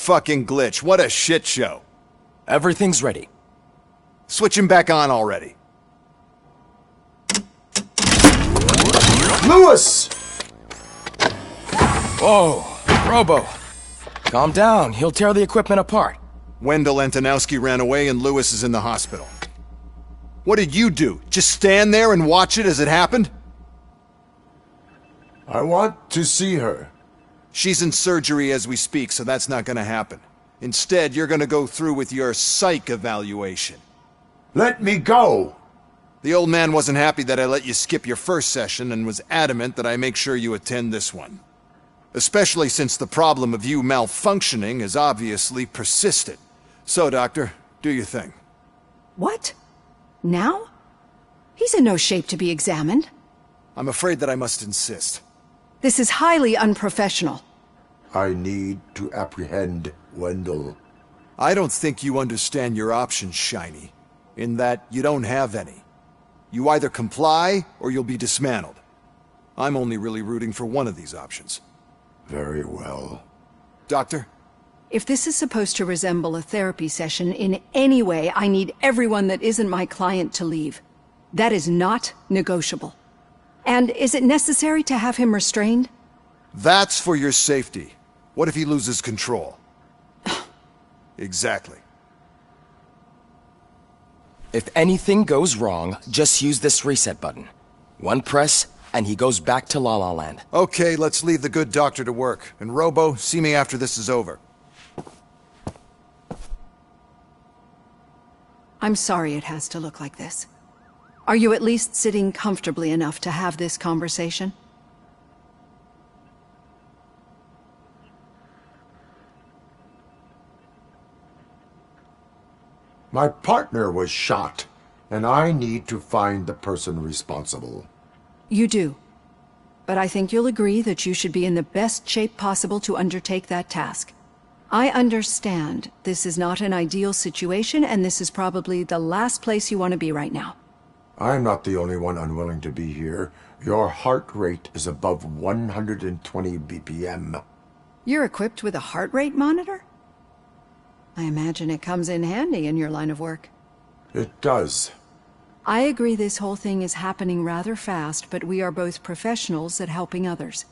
fucking glitch. What a shit show. Everything's ready. Switch him back on already. Lewis! Whoa, Robo. Calm down, he'll tear the equipment apart. Wendell Antonowski ran away and Lewis is in the hospital. What did you do? Just stand there and watch it as it happened? I want to see her. She's in surgery as we speak, so that's not gonna happen. Instead, you're gonna go through with your psych evaluation. Let me go! The old man wasn't happy that I let you skip your first session and was adamant that I make sure you attend this one. Especially since the problem of you malfunctioning has obviously persisted. So, Doctor, do your thing. What? Now? He's in no shape to be examined. I'm afraid that I must insist. This is highly unprofessional. I need to apprehend Wendell. I don't think you understand your options, Shiny. In that you don't have any. You either comply, or you'll be dismantled. I'm only really rooting for one of these options. Very well. Doctor? If this is supposed to resemble a therapy session in any way, I need everyone that isn't my client to leave. That is not negotiable. And is it necessary to have him restrained? That's for your safety. What if he loses control? Exactly. If anything goes wrong, just use this reset button. One press, and he goes back to La La Land. Okay, let's leave the good doctor to work. And Robo, see me after this is over. I'm sorry it has to look like this. Are you at least sitting comfortably enough to have this conversation? My partner was shot, and I need to find the person responsible. You do. But I think you'll agree that you should be in the best shape possible to undertake that task. I understand this is not an ideal situation, and this is probably the last place you want to be right now. I'm not the only one unwilling to be here. Your heart rate is above 120 BPM. You're equipped with a heart rate monitor? I imagine it comes in handy in your line of work. It does. I agree this whole thing is happening rather fast, but we are both professionals at helping others.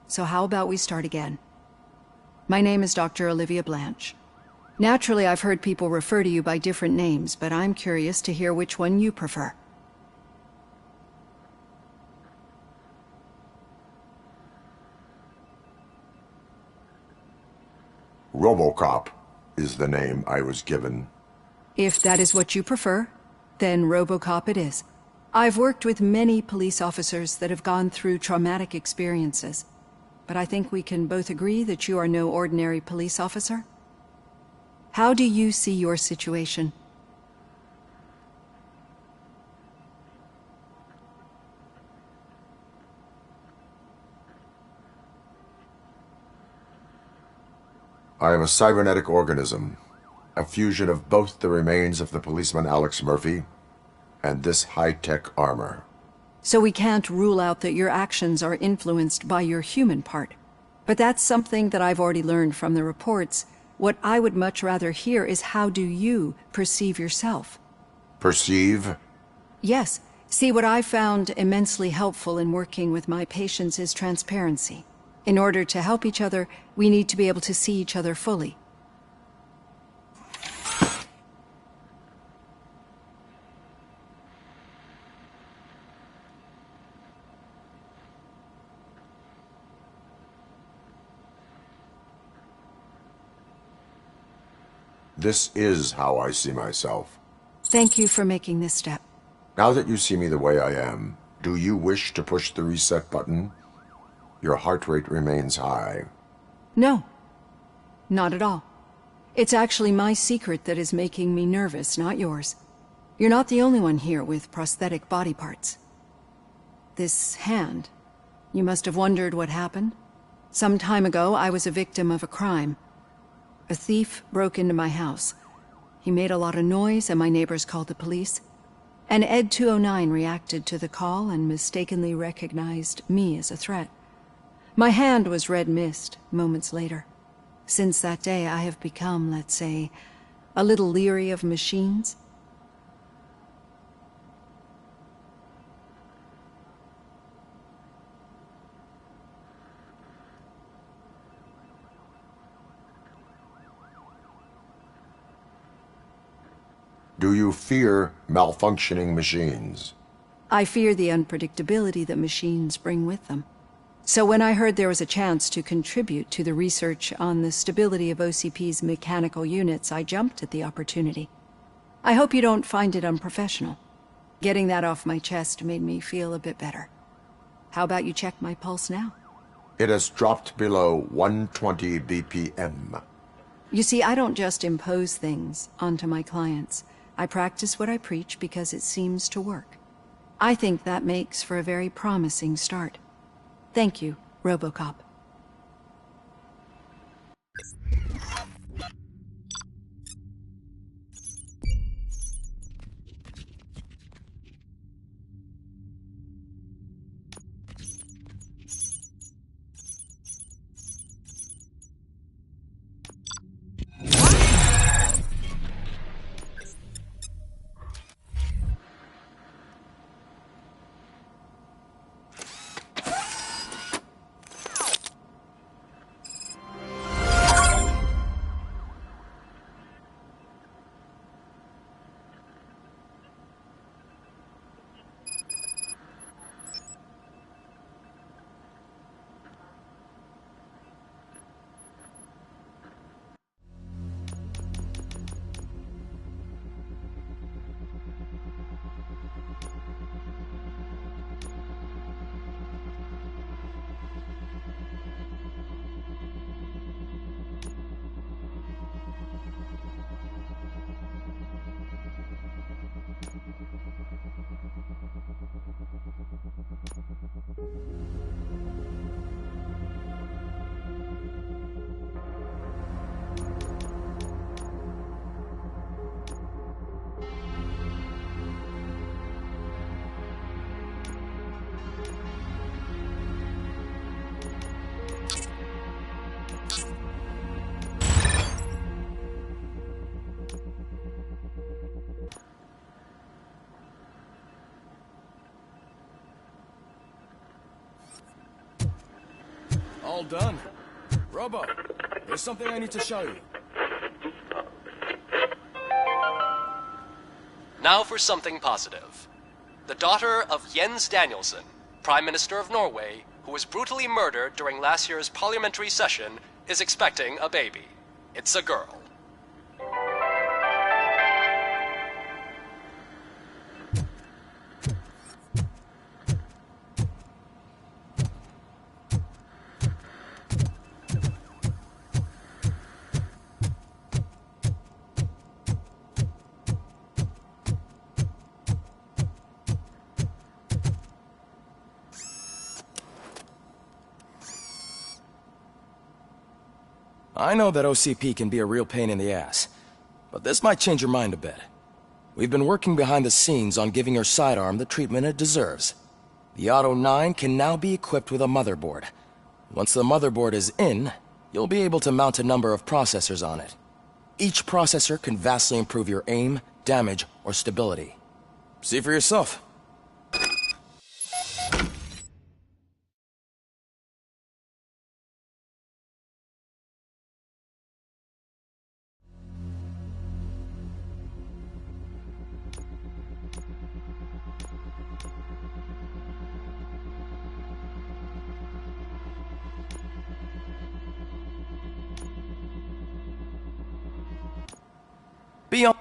So how about we start again? My name is Dr. Olivia Blanche. Naturally, I've heard people refer to you by different names, but I'm curious to hear which one you prefer. RoboCop is the name I was given. If that is what you prefer, then RoboCop it is. I've worked with many police officers that have gone through traumatic experiences, but I think we can both agree that you are no ordinary police officer. How do you see your situation? I am a cybernetic organism, a fusion of both the remains of the policeman Alex Murphy and this high-tech armor. So we can't rule out that your actions are influenced by your human part. But that's something that I've already learned from the reports. What I would much rather hear is how do you perceive yourself? Perceive? Yes. See, what I found immensely helpful in working with my patients is transparency. In order to help each other, we need to be able to see each other fully. This is how I see myself. Thank you for making this step. Now that you see me the way I am, do you wish to push the reset button? Your heart rate remains high. No, not at all. It's actually my secret that is making me nervous, not yours. You're not the only one here with prosthetic body parts. This hand, you must have wondered what happened. Some time ago, I was a victim of a crime. A thief broke into my house. He made a lot of noise and my neighbors called the police. And Ed 209 reacted to the call and mistakenly recognized me as a threat. My hand was red mist moments later. Since that day, I have become, let's say, a little leery of machines. Do you fear malfunctioning machines? I fear the unpredictability that machines bring with them. So when I heard there was a chance to contribute to the research on the stability of OCP's mechanical units, I jumped at the opportunity. I hope you don't find it unprofessional. Getting that off my chest made me feel a bit better. How about you check my pulse now? It has dropped below 120 BPM. You see, I don't just impose things onto my clients. I practice what I preach because it seems to work. I think that makes for a very promising start. Thank you, RoboCop. All done. Robo, there's something I need to show you. Now for something positive. The daughter of Jens Danielson, Prime Minister of Norway, who was brutally murdered during last year's parliamentary session, is expecting a baby. It's a girl. I know that OCP can be a real pain in the ass, but this might change your mind a bit. We've been working behind the scenes on giving your sidearm the treatment it deserves. The Auto 9 can now be equipped with a motherboard. Once the motherboard is in, you'll be able to mount a number of processors on it. Each processor can vastly improve your aim, damage, or stability. See for yourself. Be on.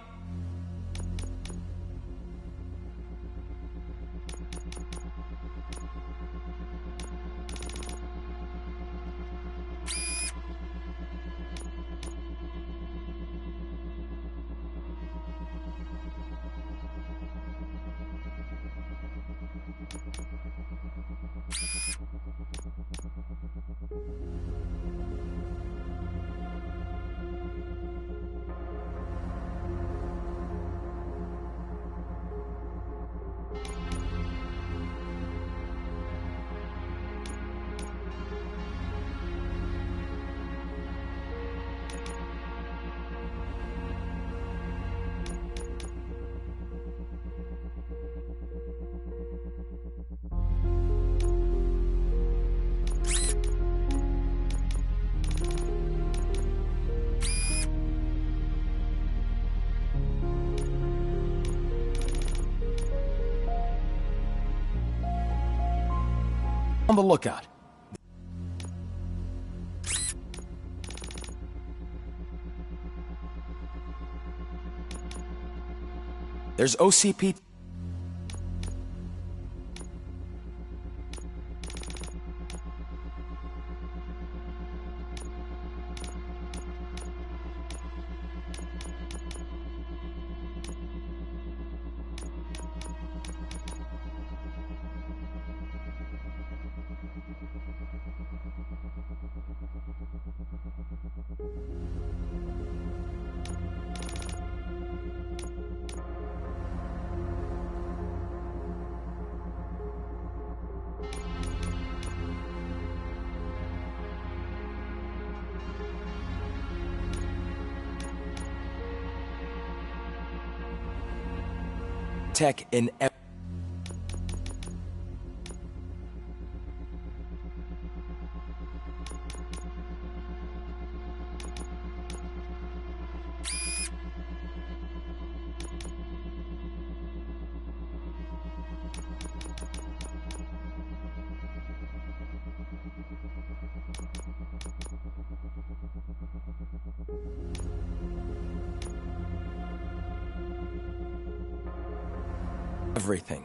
On the lookout. There's OCP... tech in everything.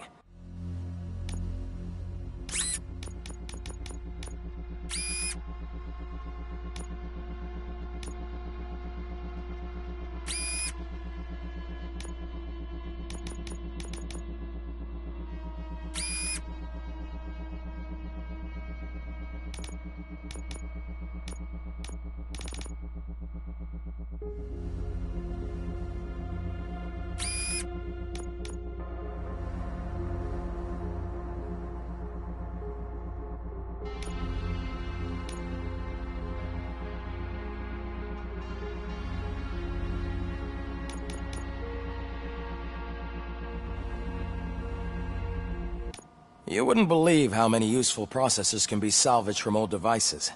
You wouldn't believe how many useful processors can be salvaged from old devices.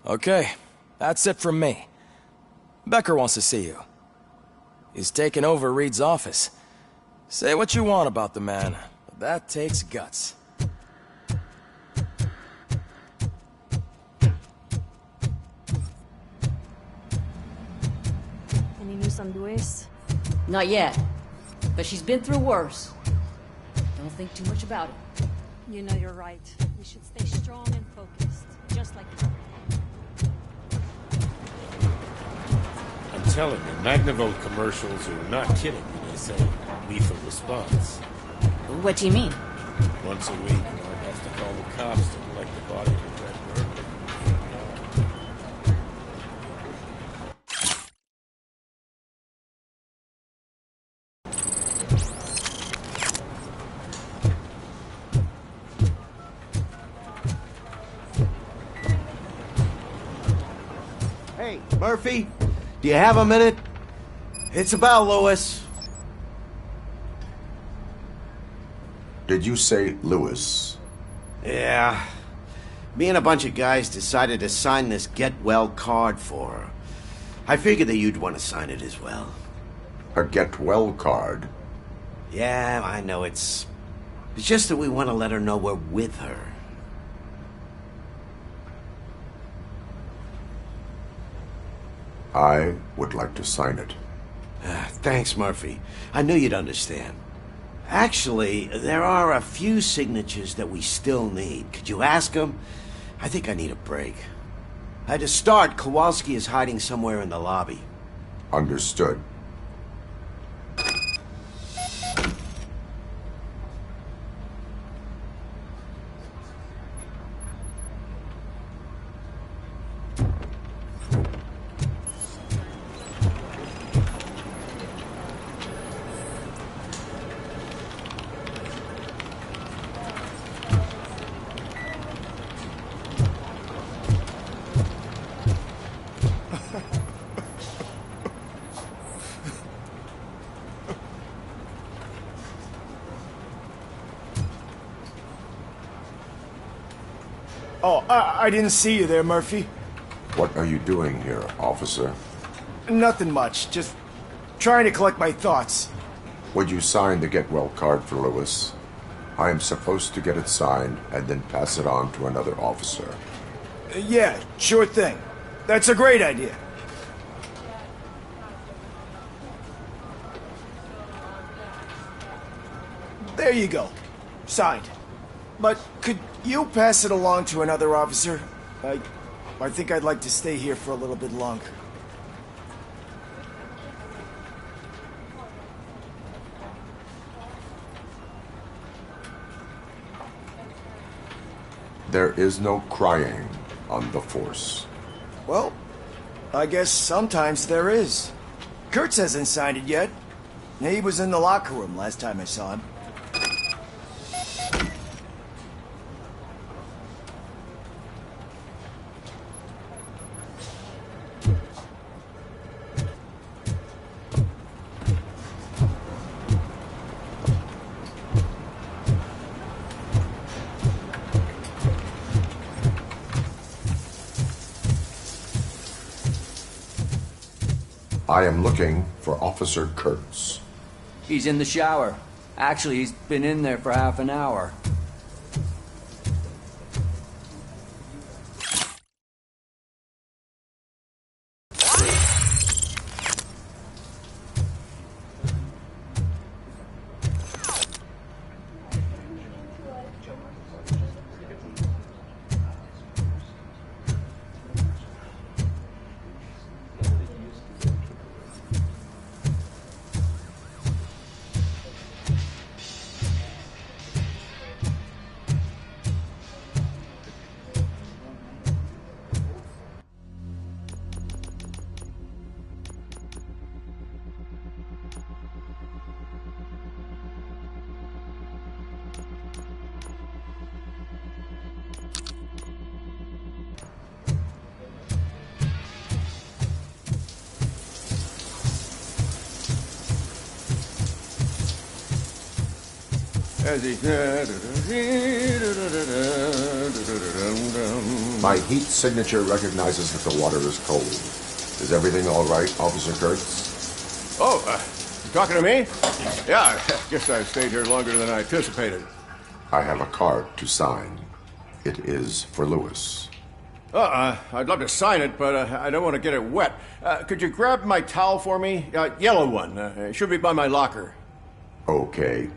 Okay, that's it from me. Becker wants to see you. He's taken over Reed's office. Say what you want about the man, but that takes guts. Any news on Luis? Not yet, but she's been through worse. Don't think too much about it. You know you're right. We should stay strong and focused, just like you. I'm telling you, Magnavolt commercials are not kidding when they say lethal response. What do you mean? Once a week, Mark has to call the cops to collect the body of Red Murder. Hey, Murphy, do you have a minute? It's about Lewis. Did you say Lewis? Yeah. Me and a bunch of guys decided to sign this get well card for her. I figured that you'd want to sign it as well. A get well card? Yeah, I know it's just that we want to let her know we're with her. I would like to sign it. Thanks, Murphy. I knew you'd understand. Actually, there are a few signatures that we still need. Could you ask them? I think I need a break. To start, Kowalski is hiding somewhere in the lobby. Understood. Oh, I didn't see you there, Murphy. What are you doing here, officer? Nothing much, just trying to collect my thoughts. Would you sign the get well card for Lewis? I am supposed to get it signed and then pass it on to another officer. Yeah, sure thing. That's a great idea. There you go. Signed. But could you pass it along to another officer? I think I'd like to stay here for a little bit longer. There is no crying on the Force. Well, I guess sometimes there is. Kurtz hasn't signed it yet. He was in the locker room last time I saw him. I am looking for Officer Kurtz. He's in the shower. Actually, he's been in there for half an hour. My heat signature recognizes that the water is cold. Is everything all right, Officer Kurtz? Oh, you talking to me? Yeah, I guess I stayed here longer than I anticipated. I have a card to sign. It is for Lewis. I'd love to sign it, but I don't want to get it wet. Could you grab my towel for me? Yellow one. It should be by my locker. Okay.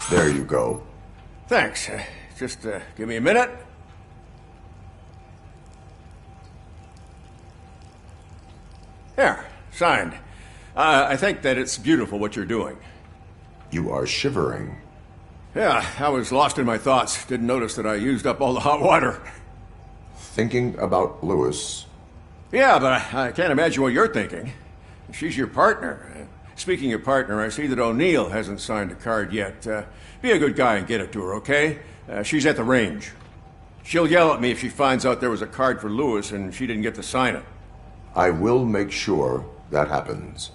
There you go. Thanks. Just give me a minute. There, signed. I think that it's beautiful what you're doing. You are shivering. Yeah, I was lost in my thoughts. Didn't notice that I used up all the hot water. Thinking about Lewis. Yeah, but I can't imagine what you're thinking. She's your partner. Speaking of partner, I see that O'Neill hasn't signed a card yet. Be a good guy and get it to her, okay? She's at the range. She'll yell at me if she finds out there was a card for Lewis and she didn't get to sign it. I will make sure that happens.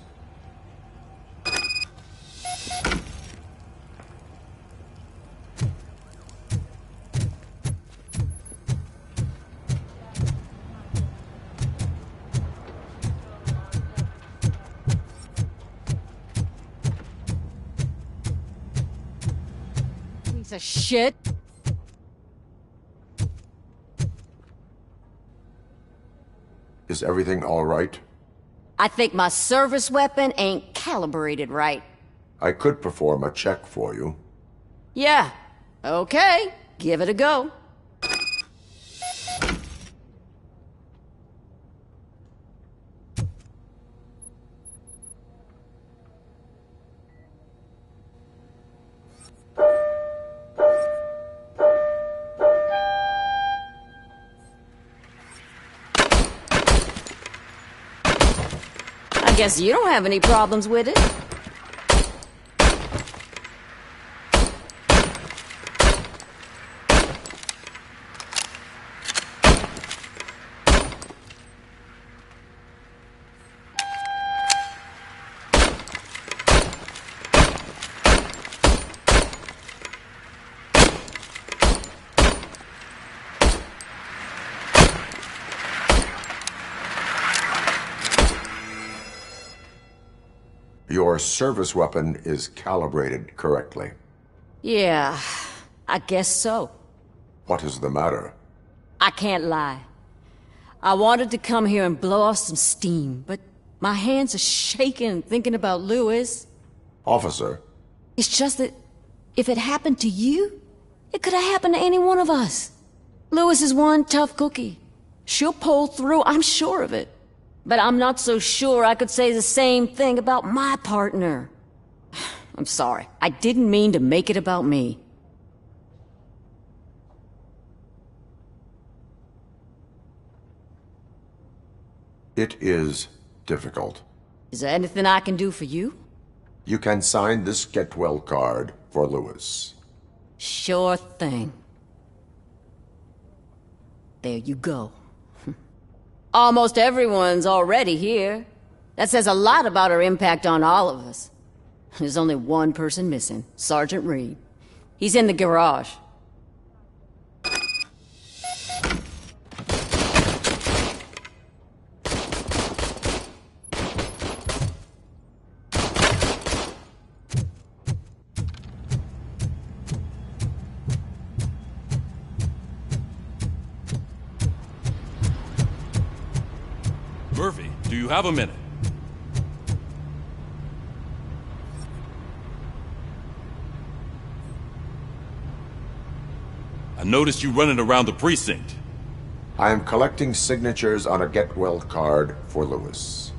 Piece of shit. Is everything all right? I think my service weapon ain't calibrated right. I could perform a check for you. Yeah. Okay. Give it a go. I guess you don't have any problems with it. Your service weapon is calibrated correctly. Yeah, I guess so. What is the matter? I can't lie. I wanted to come here and blow off some steam, but my hands are shaking thinking about Lewis. Officer. It's just that if it happened to you, it could have happened to any one of us. Lewis is one tough cookie. She'll pull through, I'm sure of it. But I'm not so sure I could say the same thing about my partner. I'm sorry. I didn't mean to make it about me. It is difficult. Is there anything I can do for you? You can sign this get well card for Lewis. Sure thing. There you go. Almost everyone's already here. That says a lot about her impact on all of us. There's only one person missing, Sergeant Reed. He's in the garage. Murphy, do you have a minute? I noticed you running around the precinct. I am collecting signatures on a get well card for Lewis.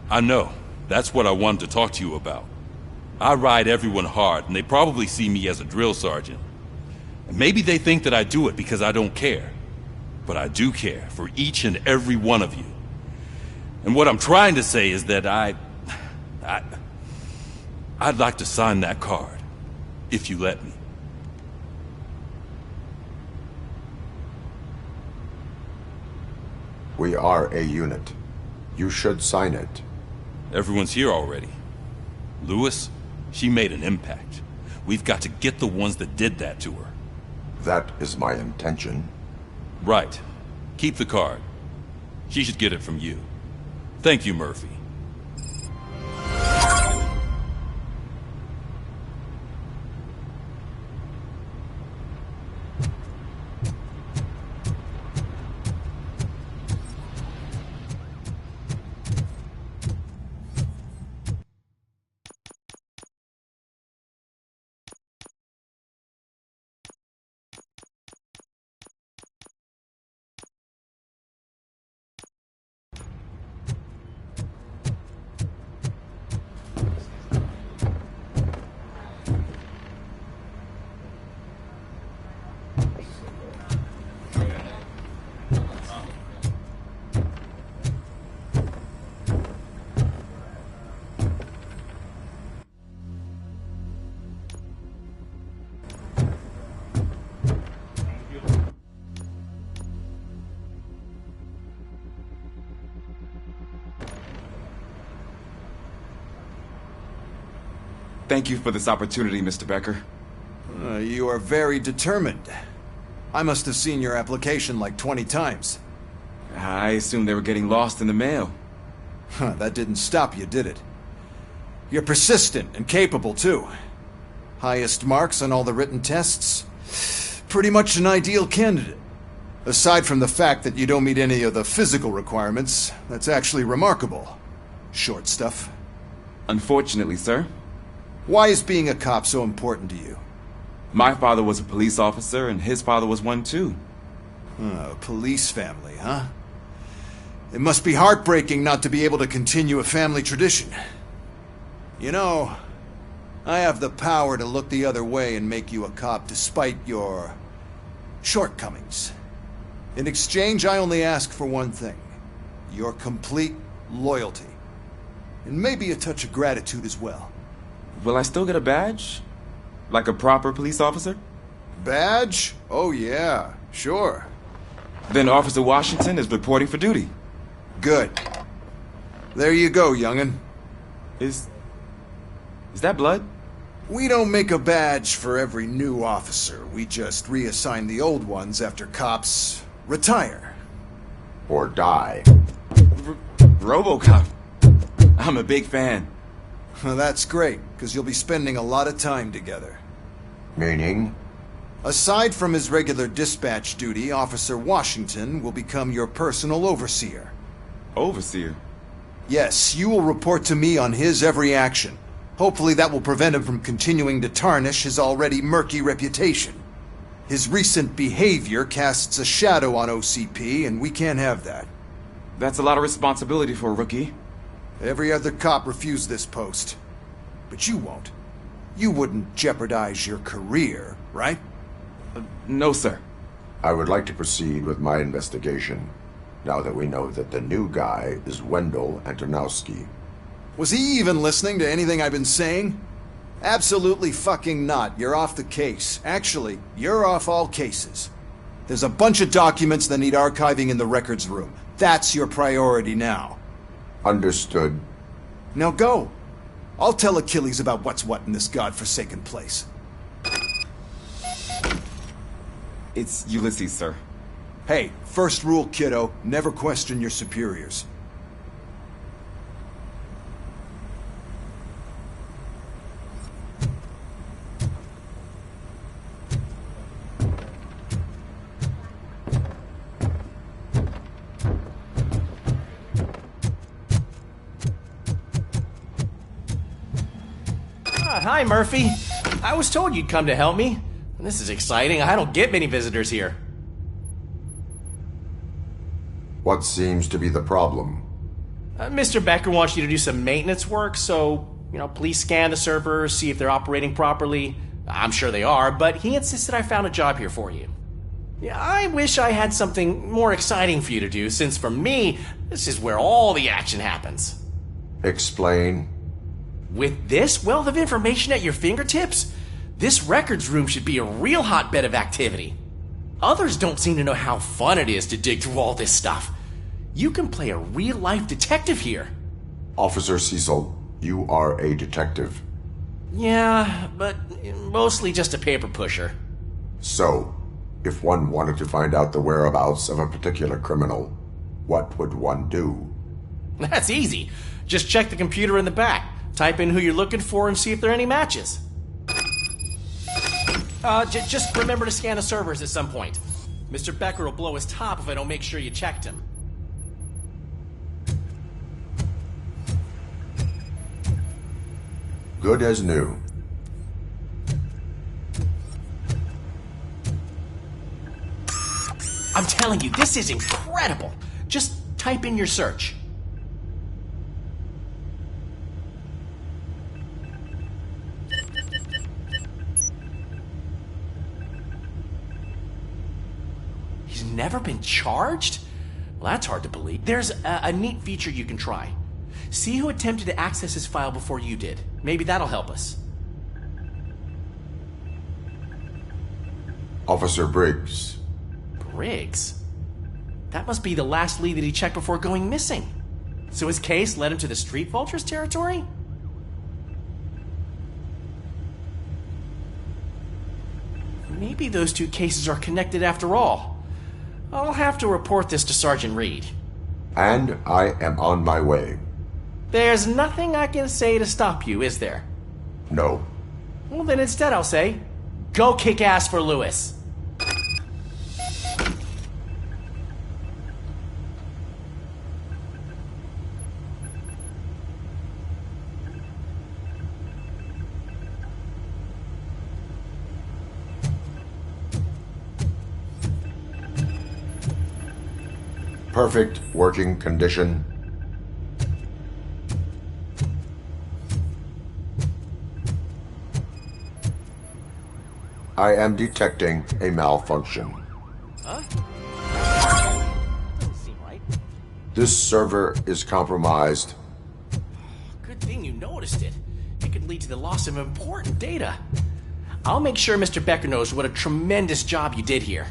I know. That's what I wanted to talk to you about. I ride everyone hard, and they probably see me as a drill sergeant. And maybe they think that I do it because I don't care. But I do care for each and every one of you. And what I'm trying to say is that I'd like to sign that card, if you let me. We are a unit. You should sign it. Everyone's here already. Lewis, she made an impact. We've got to get the ones that did that to her. That is my intention. Right. Keep the card. She should get it from you. Thank you, Murphy. Thank you for this opportunity, Mr. Becker. You are very determined. I must have seen your application like 20 times. I assumed they were getting lost in the mail. That didn't stop you, did it? You're persistent and capable, too. Highest marks on all the written tests. Pretty much an ideal candidate. Aside from the fact that you don't meet any of the physical requirements, that's actually remarkable. Short stuff. Unfortunately, sir. Why is being a cop so important to you? My father was a police officer, and his father was one, too. A police family, huh? It must be heartbreaking not to be able to continue a family tradition. You know, I have the power to look the other way and make you a cop despite your shortcomings. In exchange, I only ask for one thing. Your complete loyalty. And maybe a touch of gratitude as well. Will I still get a badge? Like a proper police officer? Badge? Oh yeah, sure. Then Officer Washington is reporting for duty. Good. There you go, young'un. Is that blood? We don't make a badge for every new officer. We just reassign the old ones after cops retire. Or die. RoboCop. I'm a big fan. Well, that's great, because you'll be spending a lot of time together. Meaning? Aside from his regular dispatch duty, Officer Washington will become your personal overseer. Overseer? Yes, you will report to me on his every action. Hopefully that will prevent him from continuing to tarnish his already murky reputation. His recent behavior casts a shadow on OCP, and we can't have that. That's a lot of responsibility for a rookie. Every other cop refused this post. But you won't. You wouldn't jeopardize your career, right? No, sir. I would like to proceed with my investigation, now that we know that the new guy is Wendell Antonowski. Was he even listening to anything I've been saying? Absolutely fucking not. You're off the case. Actually, you're off all cases. There's a bunch of documents that need archiving in the records room. That's your priority now. Understood. Now go. I'll tell Achilles about what's what in this godforsaken place. It's Ulysses, sir. Hey, first rule, kiddo, never question your superiors. Hi, Murphy. I was told you'd come to help me. This is exciting. I don't get many visitors here. What seems to be the problem? Mr. Becker wants you to do some maintenance work, so, please scan the servers, see if they're operating properly. I'm sure they are, but he insisted I found a job here for you. Yeah, I wish I had something more exciting for you to do, since for me, this is where all the action happens. Explain. With this wealth of information at your fingertips, this records room should be a real hotbed of activity. Others don't seem to know how fun it is to dig through all this stuff. You can play a real-life detective here. Officer Cecil, you are a detective. Yeah, but mostly just a paper pusher. So, if one wanted to find out the whereabouts of a particular criminal, what would one do? That's easy. Just check the computer in the back. Type in who you're looking for and see if there are any matches. Just remember to scan the servers at some point. Mr. Becker will blow his top if I don't make sure you checked him. Good as new. I'm telling you, this is incredible. Just type in your search. He's never been charged? Well, that's hard to believe. There's a neat feature you can try. See who attempted to access his file before you did. Maybe that'll help us. Officer Briggs. Briggs? That must be the last lead that he checked before going missing. So his case led him to the Street Vultures territory? Maybe those two cases are connected after all. I'll have to report this to Sergeant Reed. And I am on my way. There's nothing I can say to stop you, is there? No. Well, then instead I'll say, go kick ass for Lewis. Perfect working condition. I am detecting a malfunction. Huh? Doesn't seem right. This server is compromised. Good thing you noticed it. It could lead to the loss of important data. I'll make sure Mr. Becker knows what a tremendous job you did here.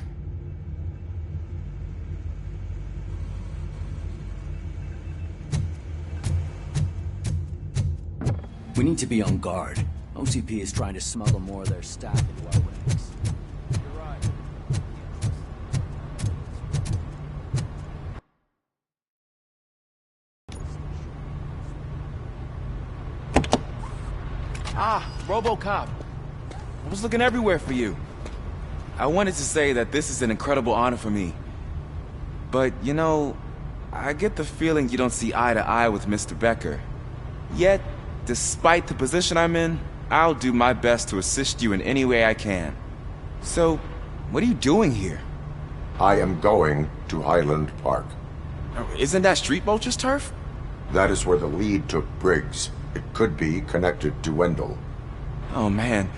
We need to be on guard. OCP is trying to smuggle more of their staff into our ranks. You're right. Ah, RoboCop. I was looking everywhere for you. I wanted to say that this is an incredible honor for me. But, you know, I get the feeling you don't see eye to eye with Mr. Becker. Yet, despite the position I'm in, I'll do my best to assist you in any way I can. So, what are you doing here? I am going to Highland Park. Isn't that Street Vulture's turf? That is where the lead took Briggs. It could be connected to Wendell. Oh, man.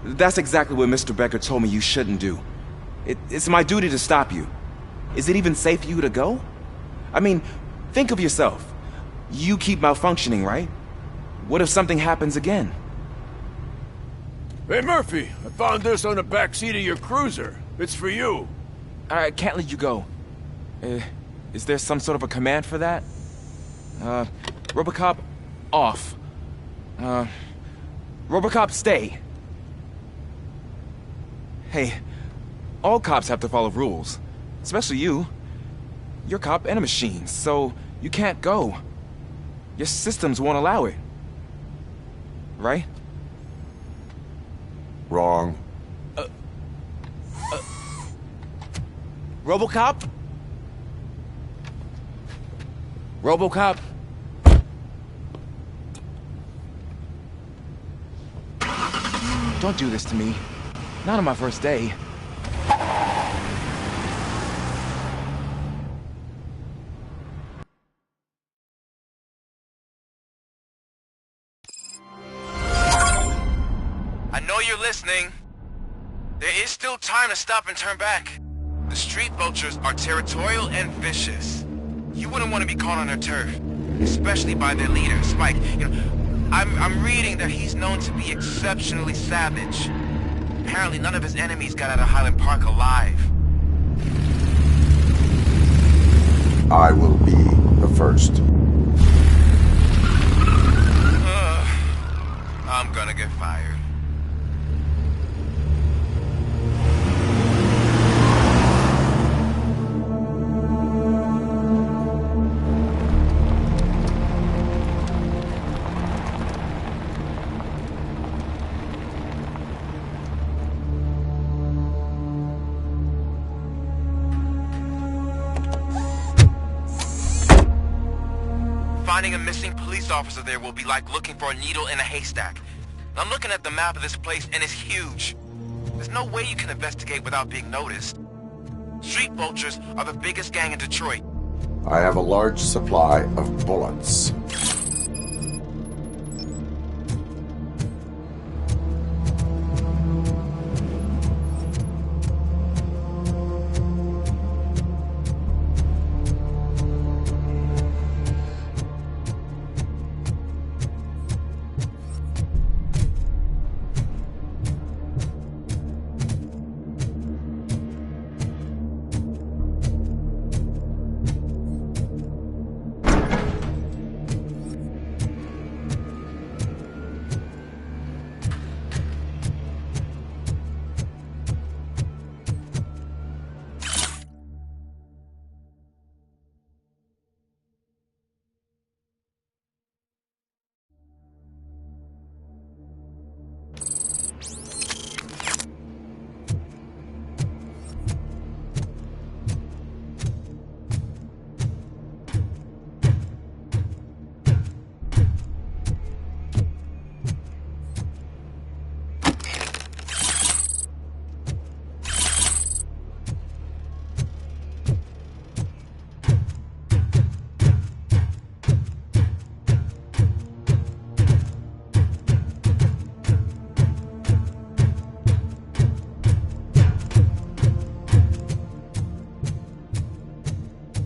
That's exactly what Mr. Becker told me you shouldn't do. It's my duty to stop you. Is it even safe for you to go? I mean, think of yourself. You keep malfunctioning, right? What if something happens again? Hey, Murphy, I found this on the back seat of your cruiser. It's for you. I can't let you go. Is there some sort of a command for that? RoboCop, off. RoboCop, stay. Hey, all cops have to follow rules. Especially you. You're a cop and a machine, so you can't go. Your systems won't allow it. Right? Wrong. RoboCop? RoboCop? Don't do this to me. Not on my first day. I know you're listening. There is still time to stop and turn back. The Street Vultures are territorial and vicious. You wouldn't want to be caught on their turf, especially by their leader, Spike. You know, I'm reading that he's known to be exceptionally savage. Apparently none of his enemies got out of Highland Park alive. I will be the first. I'm gonna get fired. Finding a missing police officer there will be like looking for a needle in a haystack. I'm looking at the map of this place and it's huge. There's no way you can investigate without being noticed. Street Vultures are the biggest gang in Detroit. I have a large supply of bullets.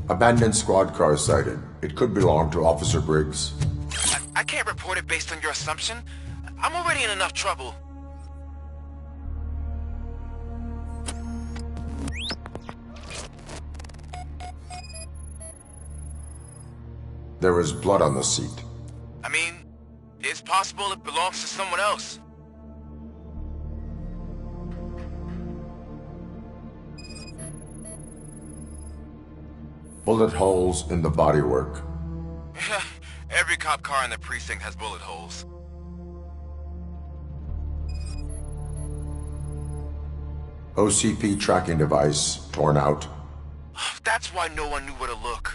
Abandoned squad car sighted. It could belong to Officer Briggs. I can't report it based on your assumption. I'm already in enough trouble. There is blood on the seat. I mean, it's possible it belongs to someone else. Bullet holes in the bodywork. Every cop car in the precinct has bullet holes. OCP tracking device torn out. That's why no one knew where to look.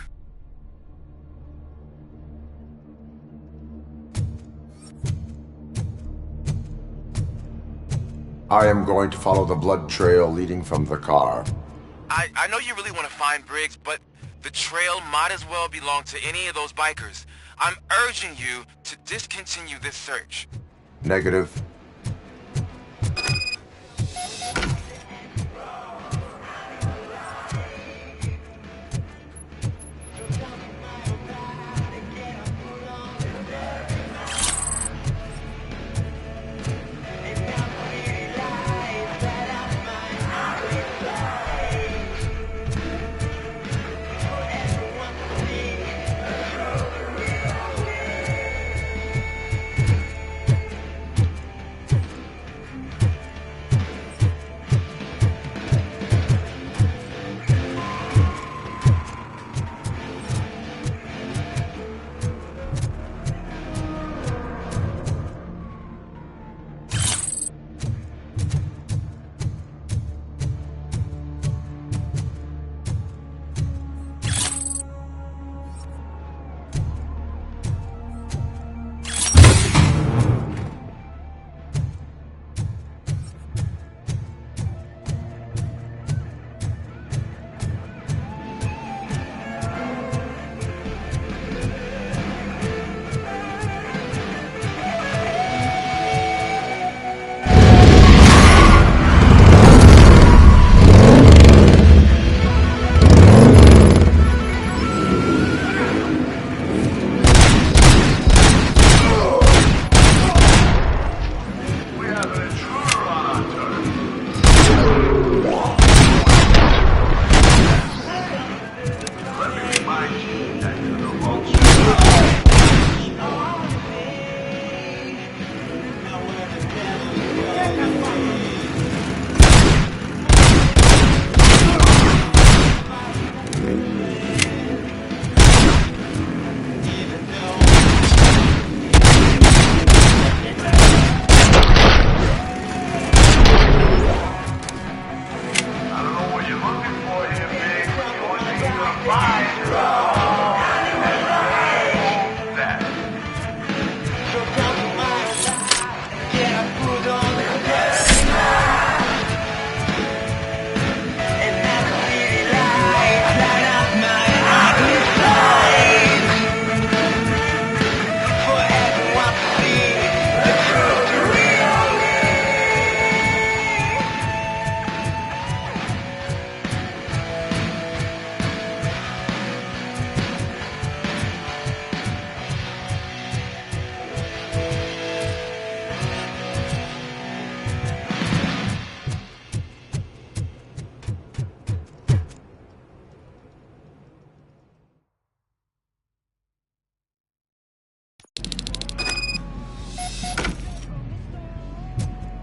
I am going to follow the blood trail leading from the car. I know you really want to find Briggs, but the trail might as well belong to any of those bikers. I'm urging you to discontinue this search. Negative.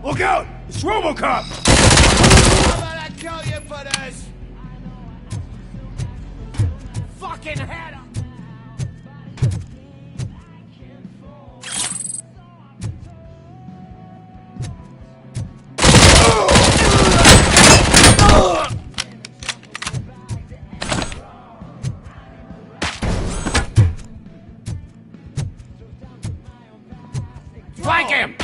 Look out! It's RoboCop! How about I kill you for this? Fucking head up! Flank him!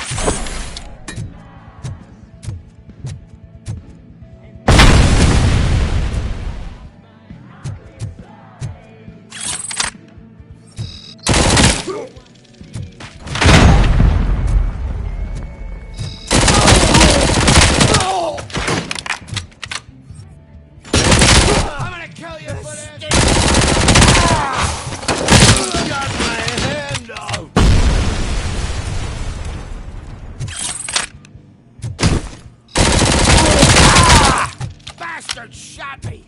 Bastard shot me!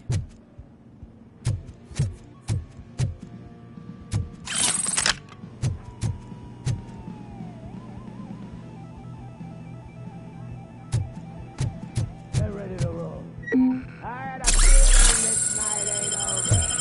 Get ready to roll. I had a feeling this night ain't over.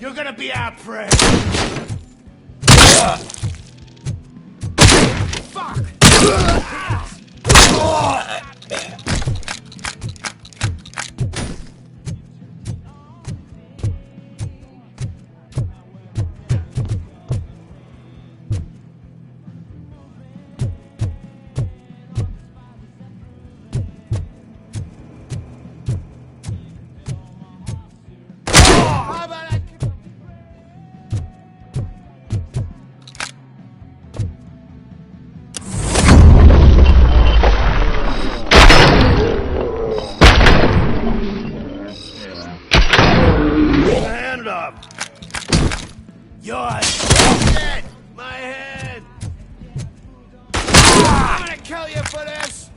You're gonna be our prey. Fuck! Hand up! You're dead! My head! I'm gonna kill you for this!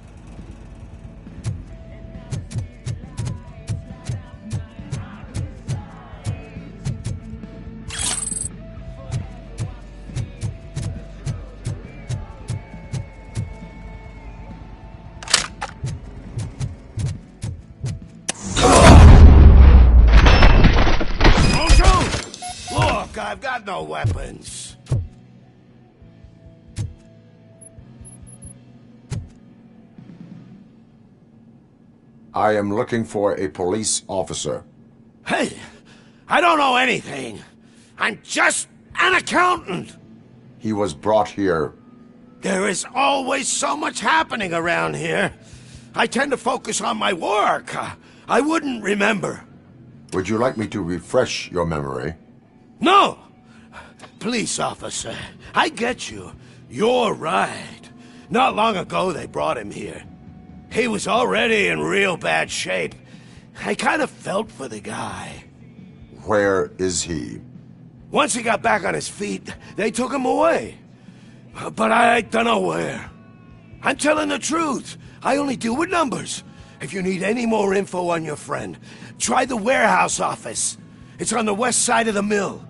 Look, I've got no weapons. I am looking for a police officer. Hey, I don't know anything. I'm just an accountant. He was brought here. There is always so much happening around here. I tend to focus on my work. I wouldn't remember. Would you like me to refresh your memory? No! Police officer, I get you. You're right. Not long ago they brought him here. He was already in real bad shape. I kind of felt for the guy. Where is he? Once he got back on his feet, they took him away. But I don't know where. I'm telling the truth. I only deal with numbers. If you need any more info on your friend, try the warehouse office. It's on the west side of the mill.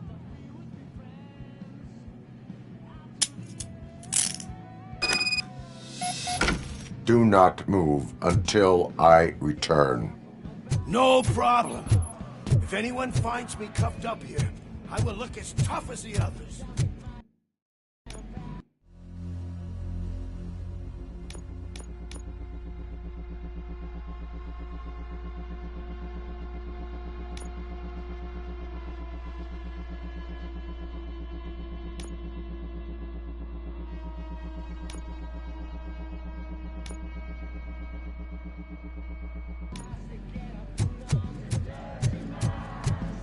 Do not move until I return. No problem. If anyone finds me cuffed up here, I will look as tough as the others.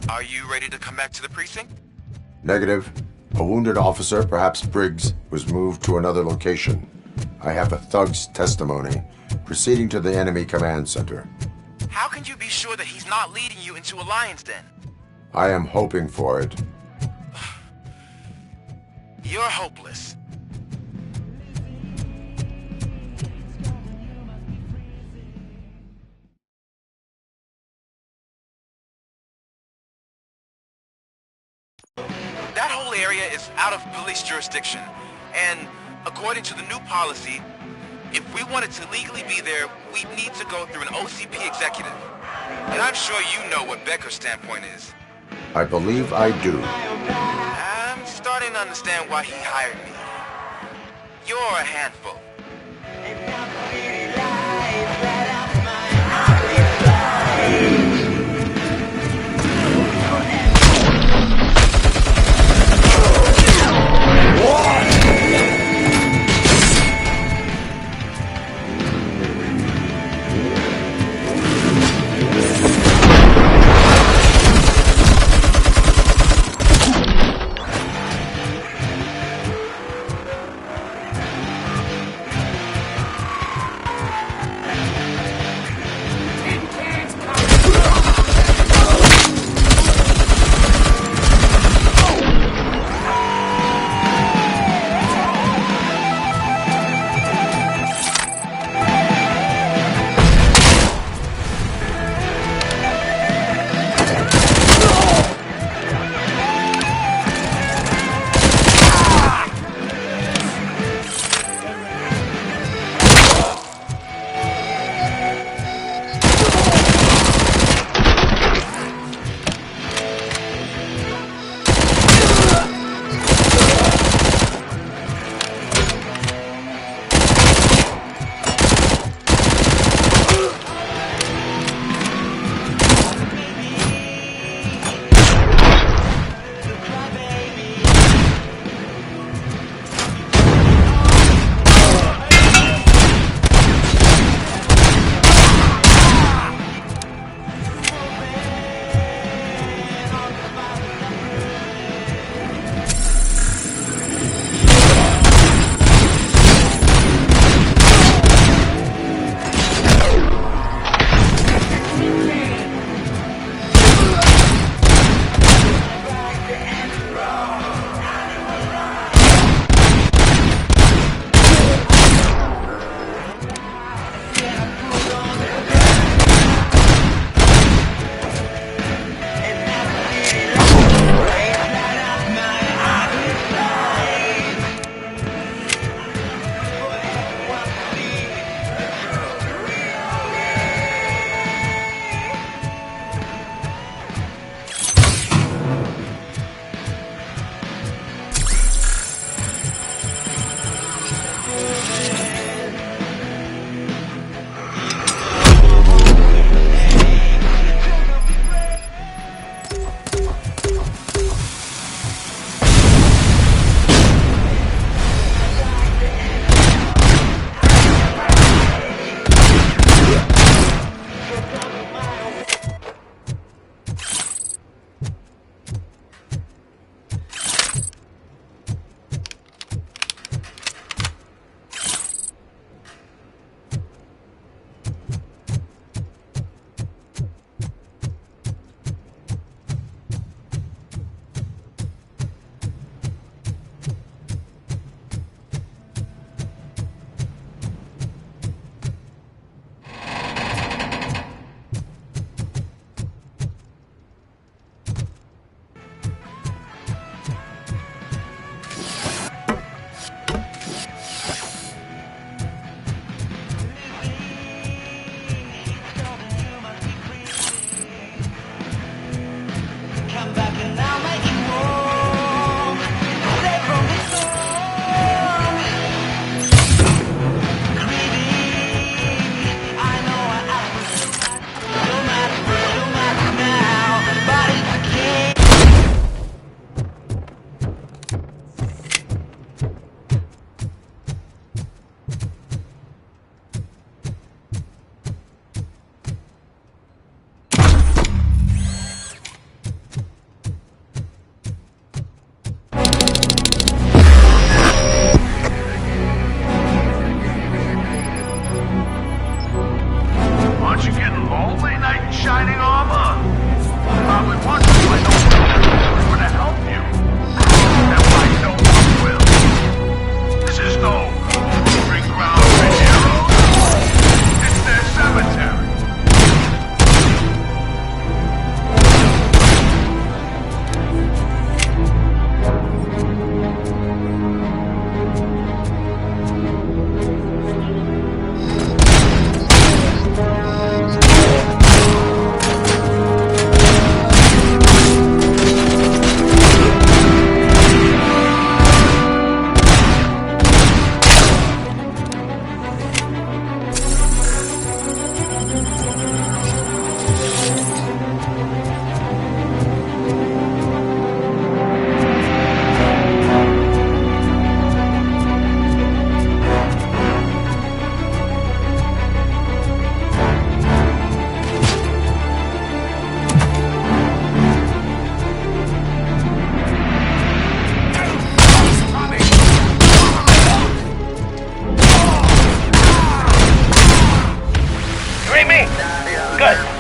Are you ready to come back to the precinct? Negative. A wounded officer, perhaps Briggs, was moved to another location. I have a thug's testimony, proceeding to the enemy command center. How can you be sure that he's not leading you into a lion's den? I am hoping for it. You're hopeless. That whole area is out of police jurisdiction, and according to the new policy, if we wanted to legally be there, we'd need to go through an OCP executive. And I'm sure you know what Becker's standpoint is. I believe I do. I'm starting to understand why he hired me. You're a handful. Good.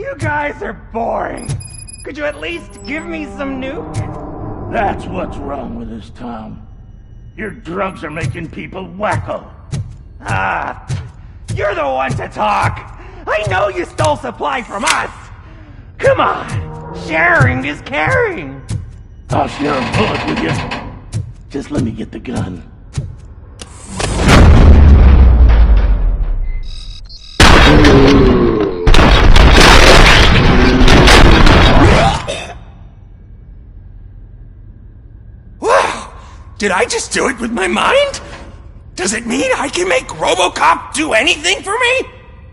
You guys are boring. Could you at least give me some nuke? That's what's wrong with this town. Your drugs are making people wacko. Ah, you're the one to talk. I know you stole supply from us. Come on, sharing is caring. I'll share a bullet with you. Just let me get the gun. Wow! Did I just do it with my mind? Does it mean I can make RoboCop do anything for me?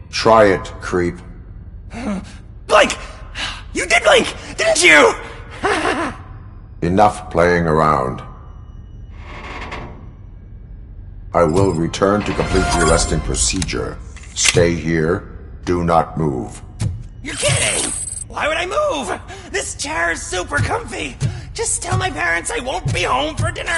Try it, creep. Blink! You did blink, didn't you? Enough playing around. I will return to complete the arresting procedure. Stay here. Do not move. You're kidding! Why would I move? This chair is super comfy. Just tell my parents I won't be home for dinner.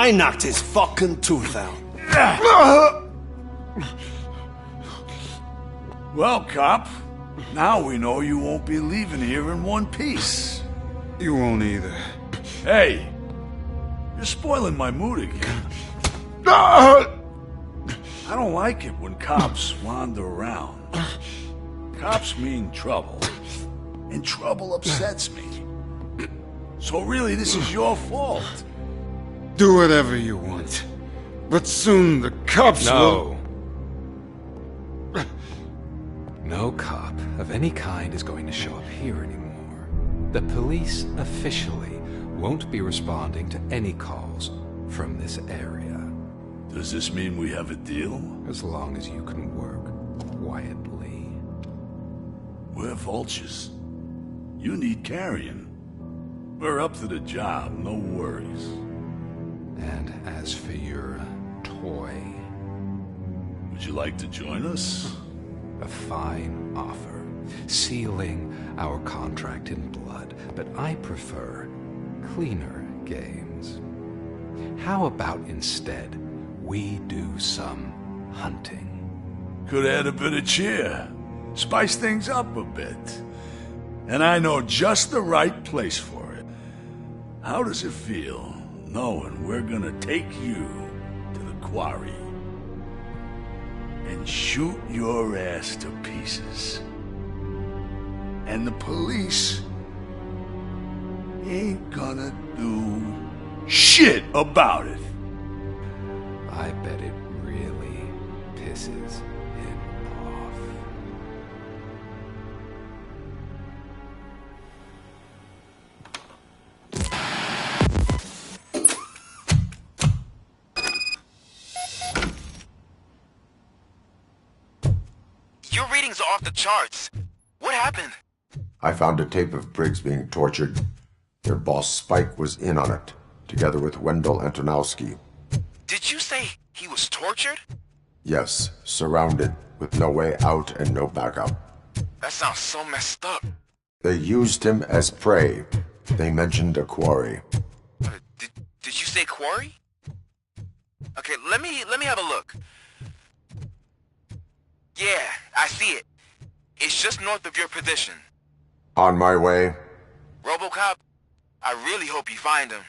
I knocked his fucking tooth out. Well, cop, now we know you won't be leaving here in one piece. You won't either. Hey, you're spoiling my mood again. Ah! I don't like it when cops wander around. Cops mean trouble, and trouble upsets me. So really, this is your fault. Do whatever you want, but soon the cops will... No cop of any kind is going to show up here anymore. The police officially won't be responding to any calls from this area. Does this mean we have a deal? As long as you can work quietly. We're vultures. You need carrion. We're up to the job, no worries. And as for your toy... Would you like to join us? A fine offer, sealing our contract in blood, but I prefer cleaner games. How about instead we do some hunting? Could add a bit of cheer, spice things up a bit. And I know just the right place for it. How does it feel knowing we're gonna take you to the quarry and shoot your ass to pieces? And the police ain't gonna do shit about it. I bet it really pisses him off. Your readings are off the charts. What happened? I found a tape of Briggs being tortured. Their boss Spike was in on it, together with Wendell Antonowski. Did you say he was tortured? Yes, surrounded, with no way out and no backup. That sounds so messed up. They used him as prey. They mentioned a quarry. Did you say quarry? Okay, let me have a look. Yeah, I see it. It's just north of your position. On my way. RoboCop, I really hope you find him.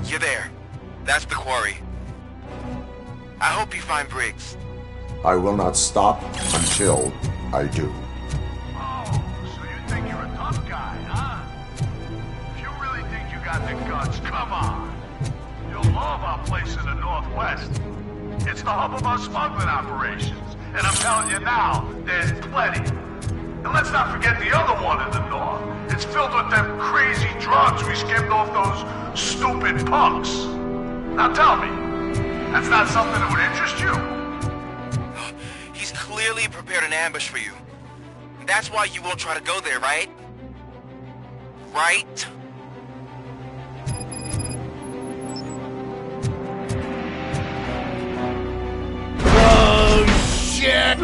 You're there. That's the quarry. I hope you find Briggs. I will not stop until I do. Oh, so you think you're a tough guy, huh? If you really think you got the guts, come on. You'll love our place in the Northwest. It's the hub of our smuggling operations. And I'm telling you now, there's plenty. And let's not forget the other one in the North. It's filled with them crazy drugs we skimmed off those stupid punks. Now tell me, that's not something that would interest you? He's clearly prepared an ambush for you. That's why you won't try to go there, right? Right? Oh, shit!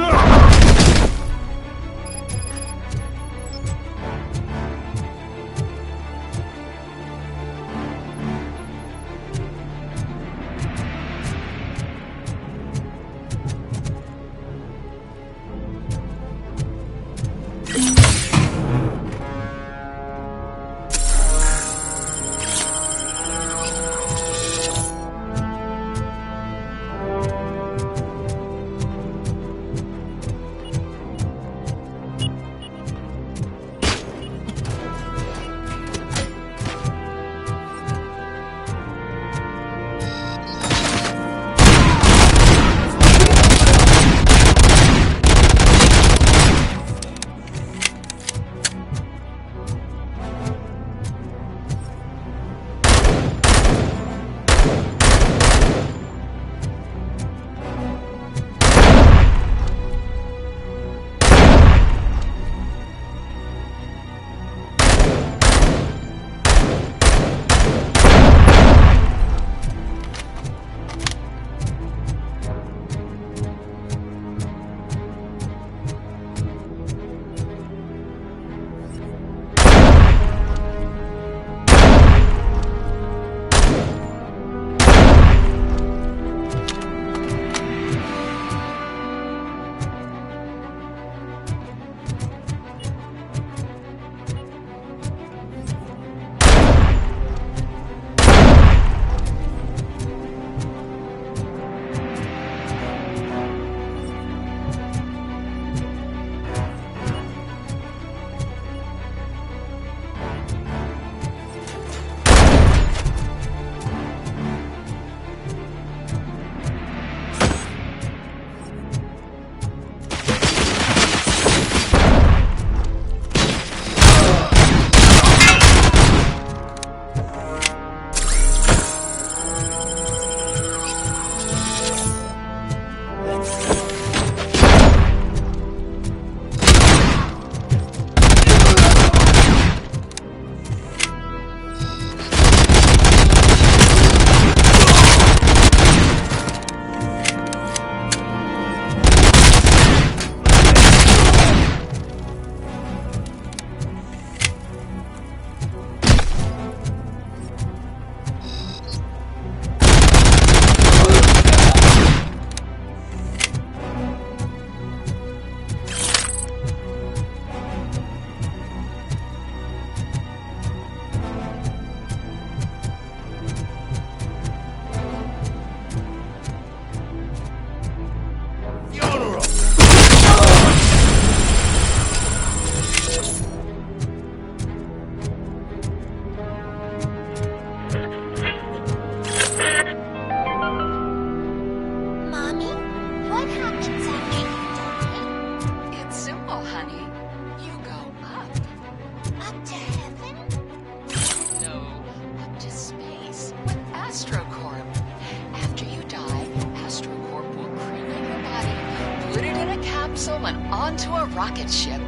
capsule and onto a rocket ship.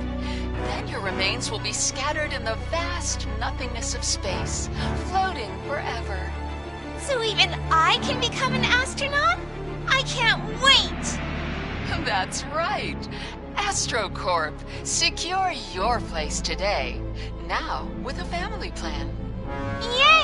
Then your remains will be scattered in the vast nothingness of space, floating forever. So even I can become an astronaut? I can't wait! That's right. AstroCorp. Secure your place today. Now with a family plan. Yay!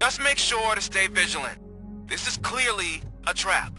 Just make sure to stay vigilant. This is clearly a trap.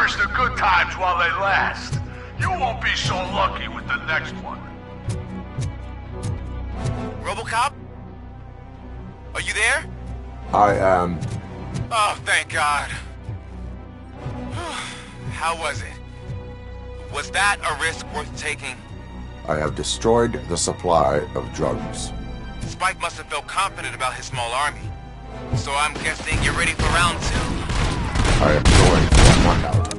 cherish the good times while they last. You won't be so lucky with the next one. RoboCop? Are you there? I am. Oh, thank God. How was it? Was that a risk worth taking? I have destroyed the supply of drugs. Spike must have felt confident about his small army. So I'm guessing you're ready for round 2? I am going for a knockout.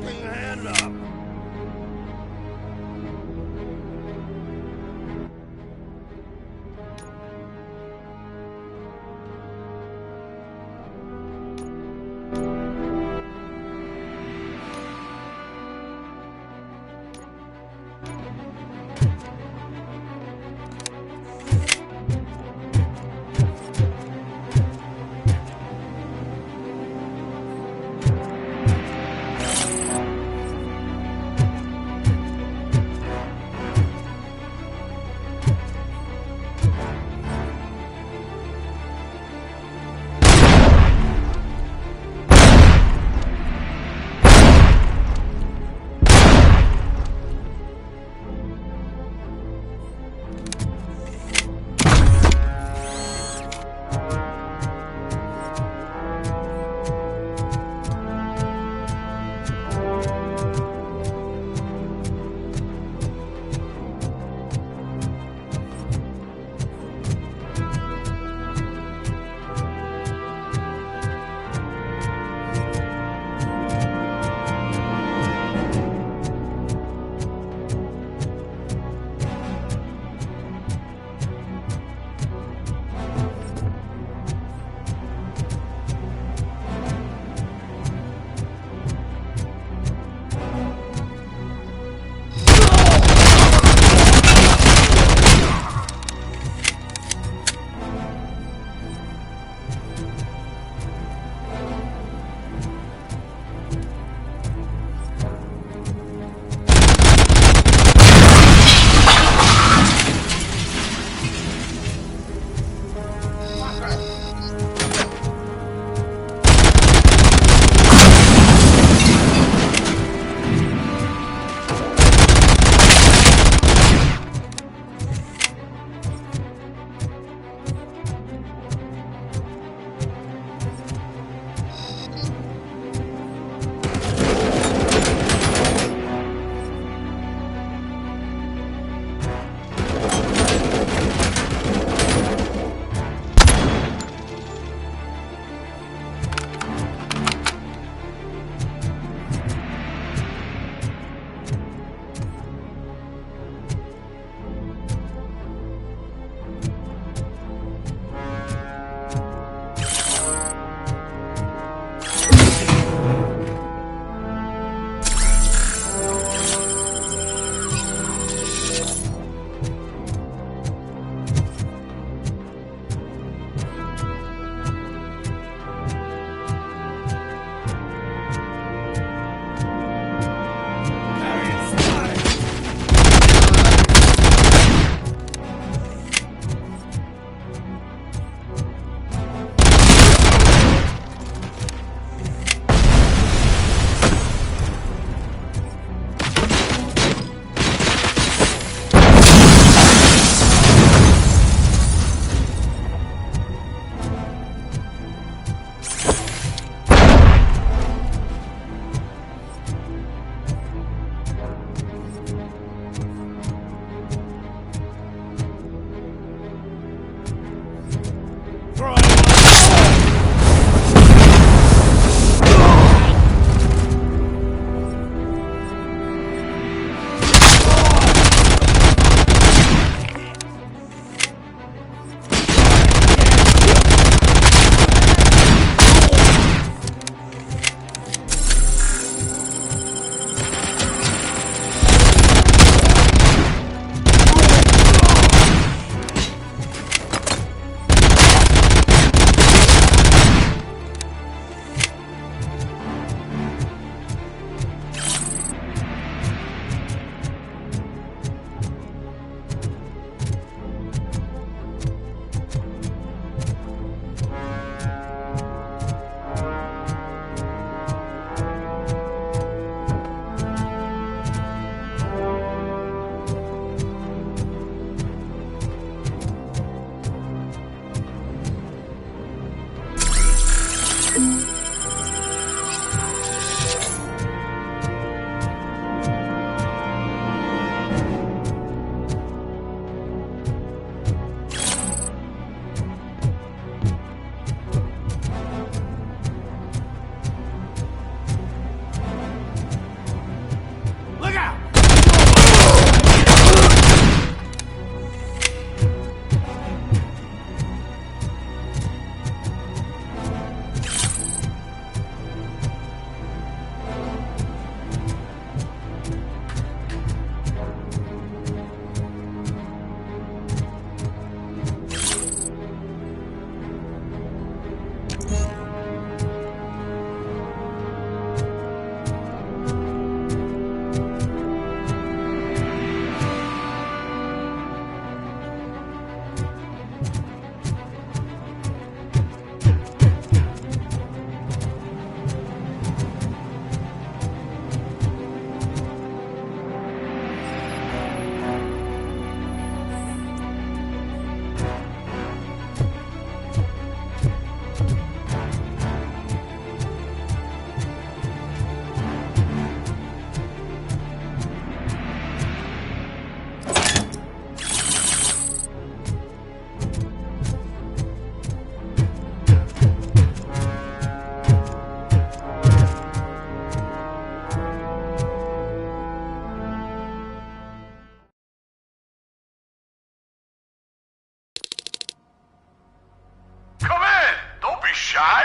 shy?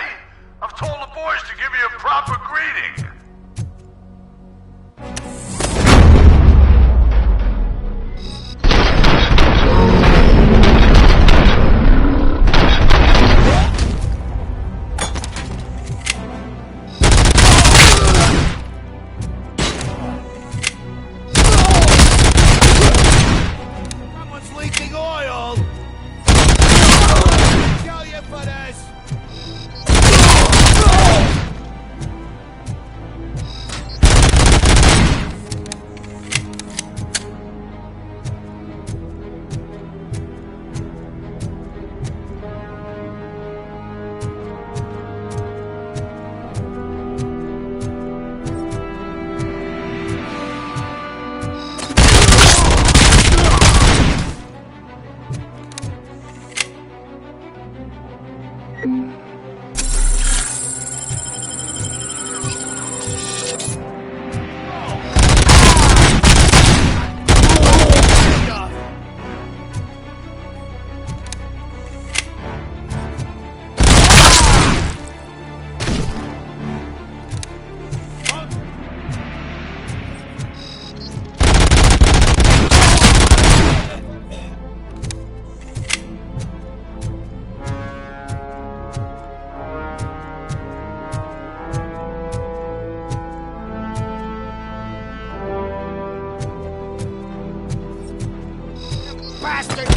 I've told the boys to give you a proper greeting. Someone's leaking oil! Tell you for this! Bastard!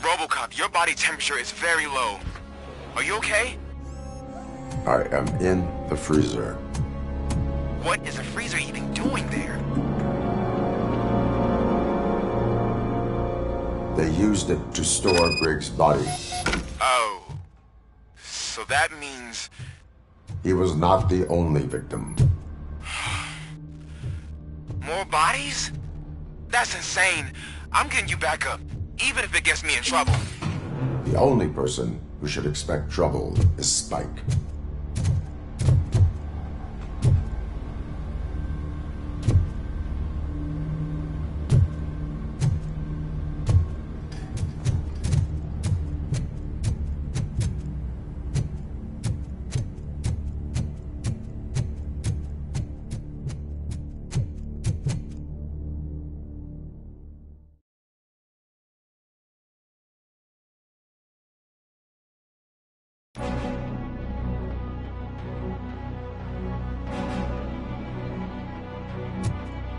RoboCop, your body temperature is very low. Are you okay? I am in the freezer. What is the freezer even doing there? They used it to store Briggs' body. Oh. So that means... He was not the only victim. More bodies? That's insane. I'm getting you back up, even if it gets me in trouble. The only person who should expect trouble is Spike.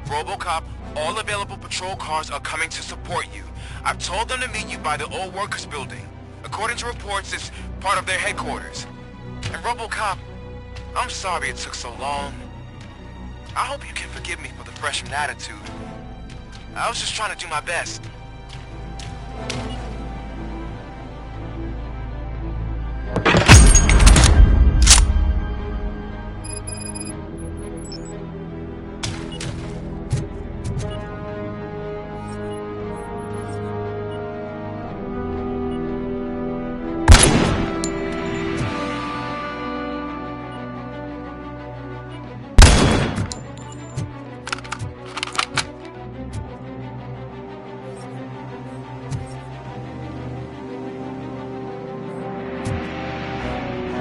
RoboCop, all available patrol cars are coming to support you. I've told them to meet you by the old workers building. According to reports, it's part of their headquarters. And RoboCop, I'm sorry it took so long. I hope you can forgive me for the freshman attitude. I was just trying to do my best.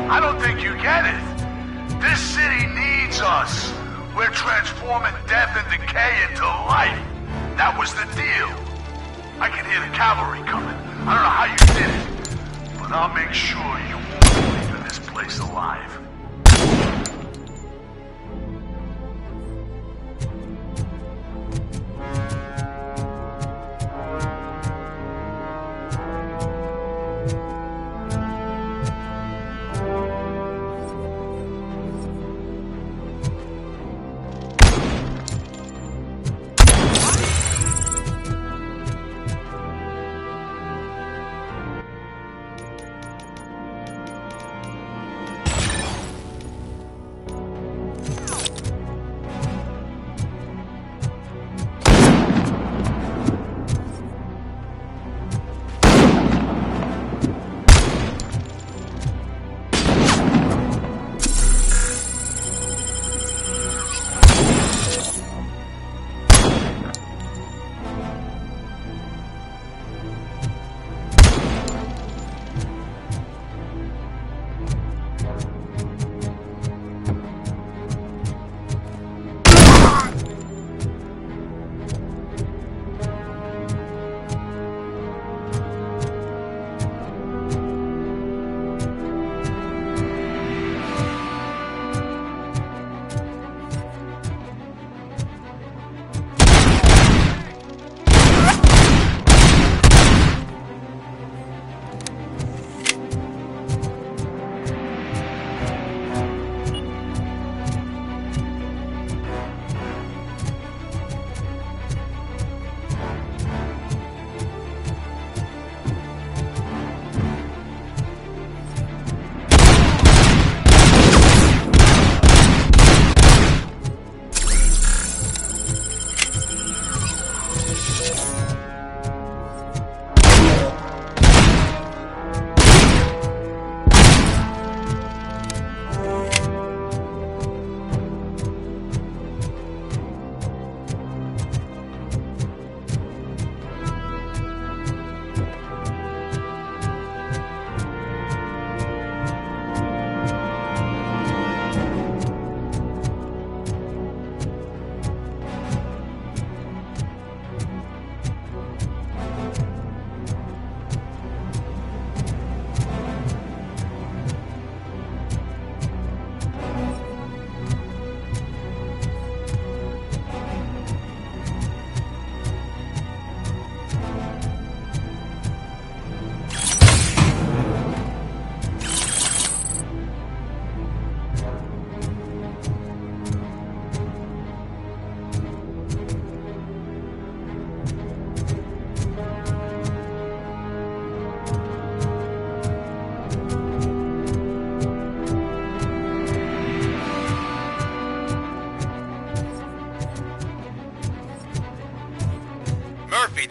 I don't think you get it. This city needs us. We're transforming death and decay into life. That was the deal. I can hear the cavalry coming. I don't know how you did it, but I'll make sure you won't leave this place alive.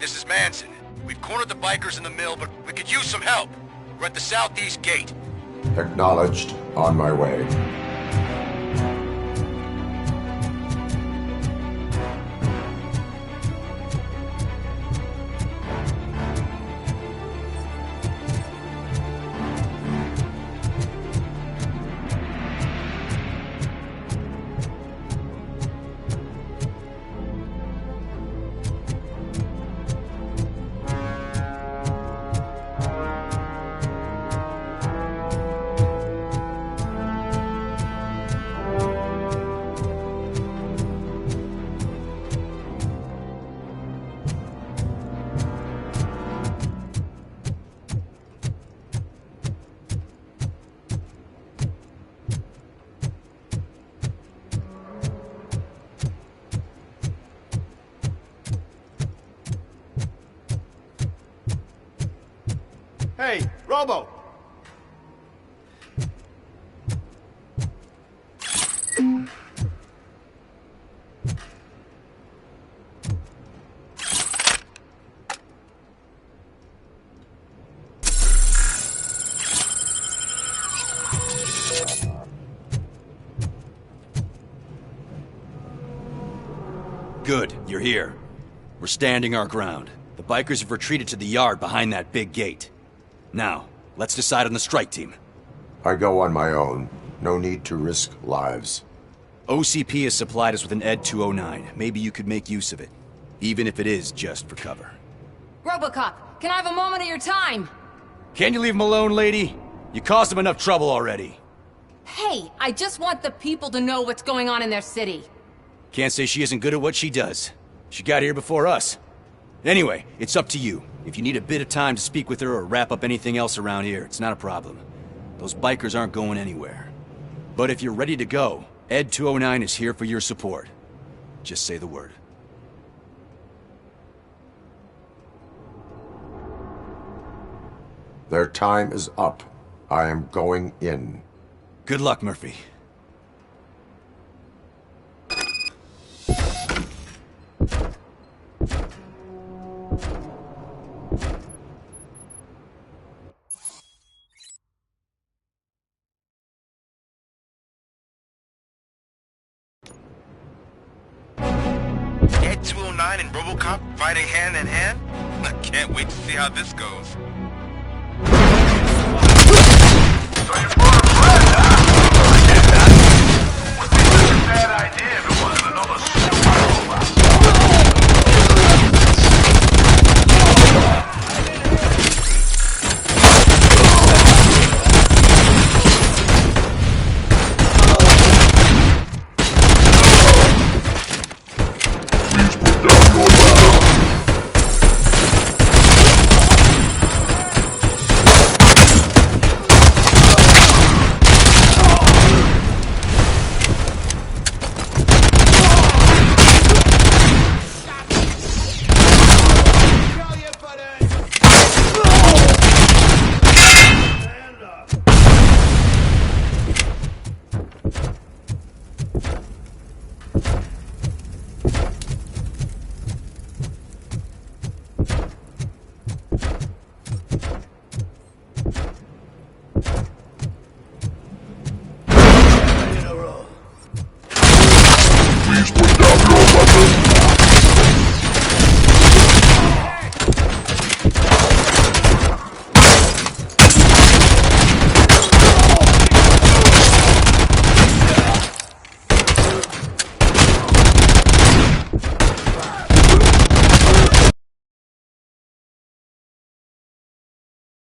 this is Manson. We've cornered the bikers in the mill, but we could use some help. We're at the southeast gate. Acknowledged. On my way. Hey, Robo! Good, you're here. We're standing our ground. The bikers have retreated to the yard behind that big gate. Now, let's decide on the strike team. I go on my own. No need to risk lives. OCP has supplied us with an ED 209. Maybe you could make use of it, even if it is just for cover. Robocop, can I have a moment of your time? Can you leave him alone, lady? You caused him enough trouble already. Hey, I just want the people to know what's going on in their city. Can't say she isn't good at what she does. She got here before us. Anyway, it's up to you. If you need a bit of time to speak with her or wrap up anything else around here, it's not a problem. Those bikers aren't going anywhere. But if you're ready to go, ED 209 is here for your support. Just say the word. Their time is up. I am going in. Good luck, Murphy. Ed 209 and Robocop fighting hand in hand? I can't wait to see how this goes.